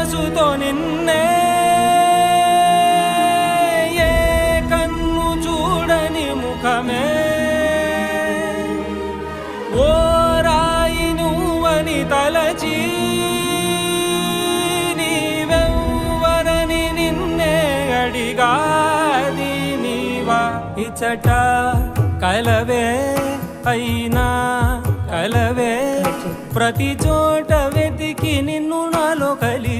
మనసుతో నిన్నే ఏ కన్ను చూడని ముఖమే ఓ రాయి నువ్వని తలచి నీవెవ్వరని నిన్నే అడిగాది నీవా ఇచ్చట కలవే అయినా కలవే ప్రతి చోట వెతికి నిన్ను నాలో కలి